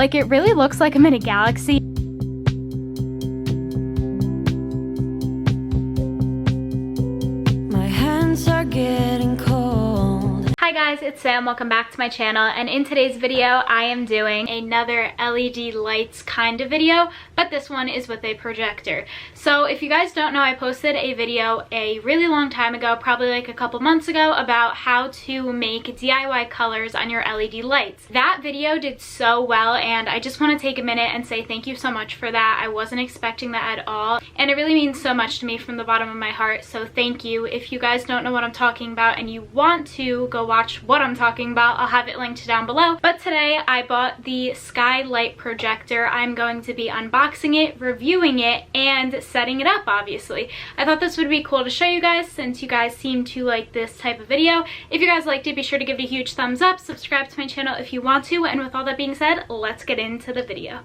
Like, it really looks like I'm in a galaxy. My hands are getting cold. Hi guys, it's Sam. Welcome back to my channel, and in today's video I am doing another LED lights kind of video, but this one is with a projector. So if you guys don't know, I posted a video a really long time ago, probably like a couple months ago, about how to make DIY colors on your LED lights. That video did so well, and I just want to take a minute and say thank you so much for that. I wasn't expecting that at all, and it really means so much to me from the bottom of my heart, so thank you. If you guys don't know what I'm talking about and you want to go watch what I'm talking about, I'll have it linked down below. But today I bought the Skylight projector. I'm going to be unboxing it, reviewing it, and setting it up, obviously. I thought this would be cool to show you guys since you guys seem to like this type of video. If you guys liked it, be sure to give it a huge thumbs up, subscribe to my channel if you want to, and with all that being said, let's get into the video.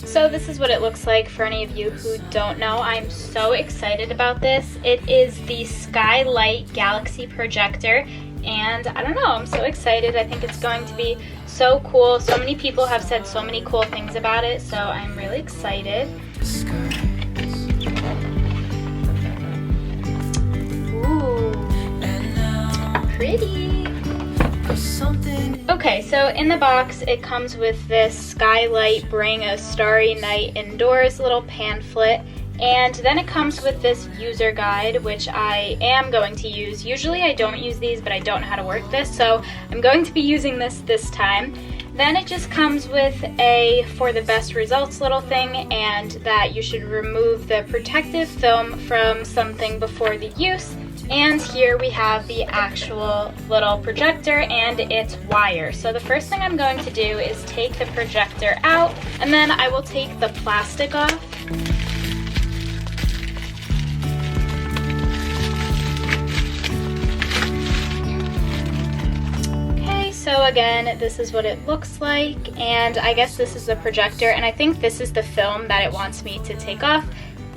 So this is what it looks like for any of you who don't know. I'm so excited about this. It is the Skylight galaxyprojector, and I don't know, I'm so excited. I think it's going to be so cool. So many people have said so many cool things about it, so I'm really excited. Ooh, pretty. Okay, so in the box it comes with this Skylight Bring a Starry Night Indoors little pamphlet, and then it comes with this user guide, which I am going to use. Usually I don't use these, but I don't know how to work this, so I'm going to be using this time. Then it just comes with a for the best results little thing, and that you should remove the protective film from something before the use. And here we have the actual little projector and its wire. So the first thing I'm going to do is take the projector out, and then I will take the plastic off. Okay, so again, this is what it looks like, and I guess this is the projector, and I think this is the film that it wants me to take off.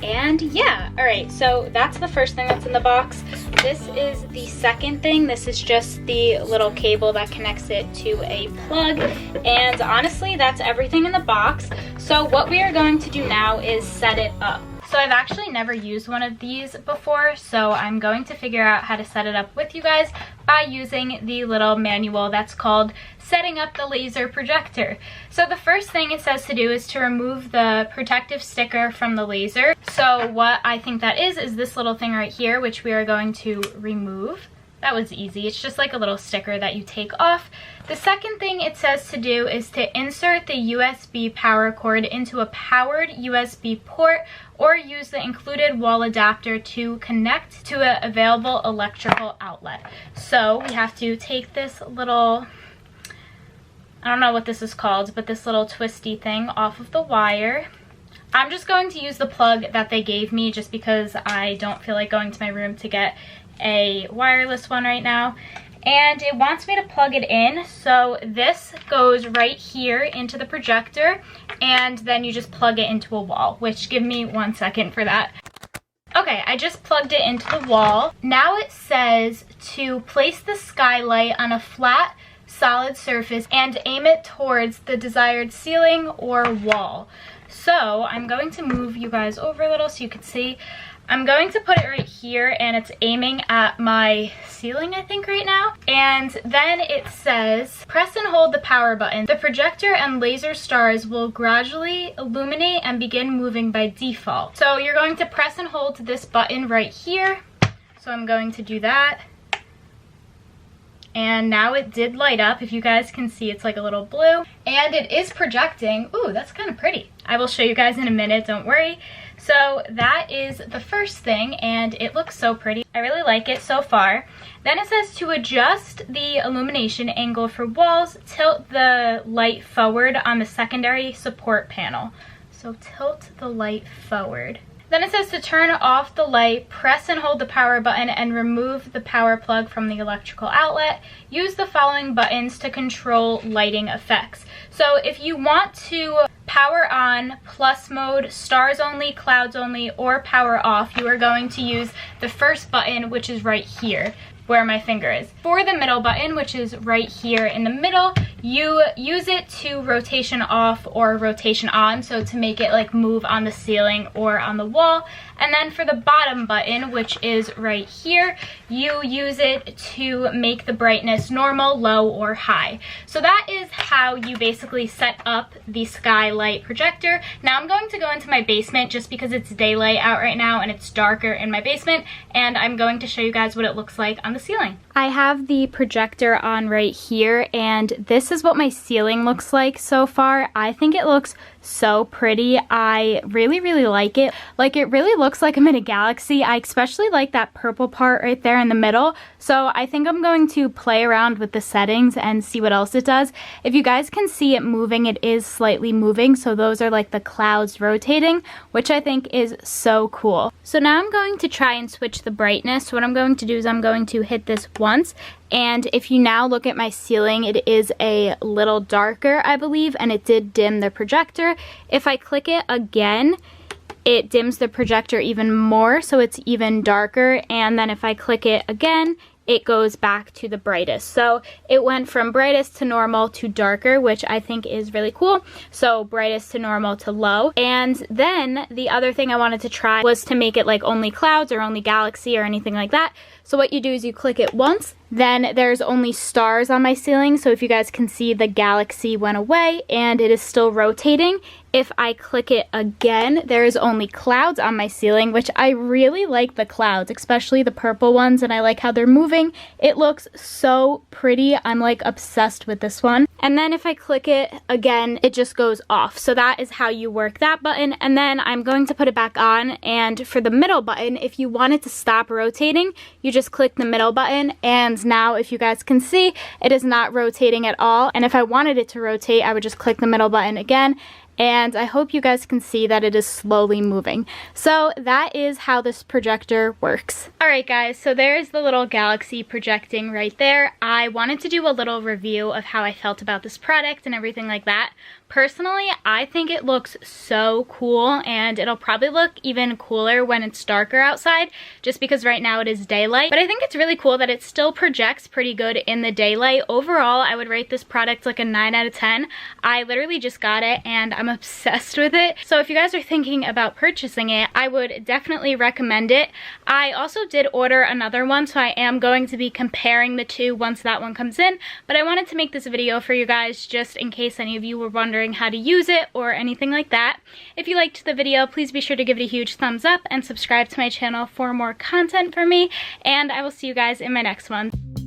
And yeah, alright, so that's the first thing that's in the box. This is the second thing. This is just the little cable that connects it to a plug. And honestly, that's everything in the box. So what we are going to do now is set it up. So I've actually never used one of these before, so I'm going to figure out how to set it up with you guys by using the little manual that's called Setting Up the Laser Projector. So the first thing it says to do is to remove the protective sticker from the laser. So what I think that is this little thing right here, which we are going to remove. That was easy. It's just like a little sticker that you take off. The second thing it says to do is to insert the USB power cord into a powered USB port, or use the included wall adapter to connect to an available electrical outlet. So we have to take this little, I don't know what this is called, but this little twisty thing off of the wire. I'm just going to use the plug that they gave me just because I don't feel like going to my room to get a wireless one right now. And it wants me to plug it in, so this goes right here into the projector, and then you just plug it into a wall, which, give me 1 second for that. Okay, I just plugged it into the wall. Now it says to place the skylight on a flat, solid surface and aim it towards the desired ceiling or wall. So I'm going to move you guys over a little so you can see. I'm going to put it right here, and it's aiming at my ceiling, I think, right now. And then it says, press and hold the power button. The projector and laser stars will gradually illuminate and begin moving by default. So you're going to press and hold this button right here. So I'm going to do that. And now it did light up. If you guys can see, it's like a little blue. And it is projecting. Ooh, that's kind of pretty. I will show you guys in a minute, don't worry. So that is the first thing, and it looks so pretty. I really like it so far. Then it says to adjust the illumination angle for walls, tilt the light forward on the secondary support panel. So tilt the light forward. Then it says to turn off the light, press and hold the power button and remove the power plug from the electrical outlet. Use the following buttons to control lighting effects. So if you want to power on, plus mode, stars only, clouds only, or power off, you are going to use the first button, which is right here where my finger is. For the middle button, which is right here in the middle, you use it to rotation off or rotation on, so to make it like move on the ceiling or on the wall. And then for the bottom button, which is right here, you use it to make the brightness normal, low, or high. So that is how you basically set up the skylight projector. Now I'm going to go into my basement just because it's daylight out right now and it's darker in my basement, and I'm going to show you guys what it looks like on the ceiling. I have the projector on right here, and this is what my ceiling looks like so far. I think it looks so pretty. I really like it. Like, it really looks like I'm in a galaxy. I especially like that purple part right there in the middle. So I think I'm going to play around with the settings and see what else it does. If you guys can see it moving, it is slightly moving. So those are like the clouds rotating, which I think is so cool. So now I'm going to try and switch the brightness. So what I'm going to do is I'm going to hit this once, and if you now look at my ceiling, it is a little darker, I believe, and it did dim the projector. If I click it again, it dims the projector even more, so it's even darker, and then if I click it again, it goes back to the brightest. So it went from brightest to normal to darker, which I think is really cool. So brightest to normal to low. And then the other thing I wanted to try was to make it like only clouds or only galaxy or anything like that. So what you do is you click it once, then there's only stars on my ceiling. So if you guys can see, the galaxy went away and it is still rotating. If I click it again, there is only clouds on my ceiling, which I really like the clouds, especially the purple ones, and I like how they're moving. It looks so pretty. I'm like obsessed with this one. And then if I click it again, it just goes off. So that is how you work that button. And then I'm going to put it back on. And for the middle button, if you want it to stop rotating, you just click the middle button. And now if you guys can see, it is not rotating at all. And if I wanted it to rotate, I would just click the middle button again. And I hope you guys can see that it is slowly moving. So that is how this projector works. Alright guys, so there's the little galaxy projecting right there. I wanted to do a little review of how I felt about this product and everything like that. Personally, I think it looks so cool, and it'll probably look even cooler when it's darker outside, just because right now it is daylight. But I think it's really cool that it still projects pretty good in the daylight. Overall, I would rate this product like a 9 out of 10. I literally just got it and I'm obsessed with it. So if you guys are thinking about purchasing it, I would definitely recommend it. I also did order another one, so I am going to be comparing the two once that one comes in. But I wanted to make this video for you guys just in case any of you were wondering how to use it or anything like that. If you liked the video, please be sure to give it a huge thumbs up and subscribe to my channel for more content from me, and I will see you guys in my next one.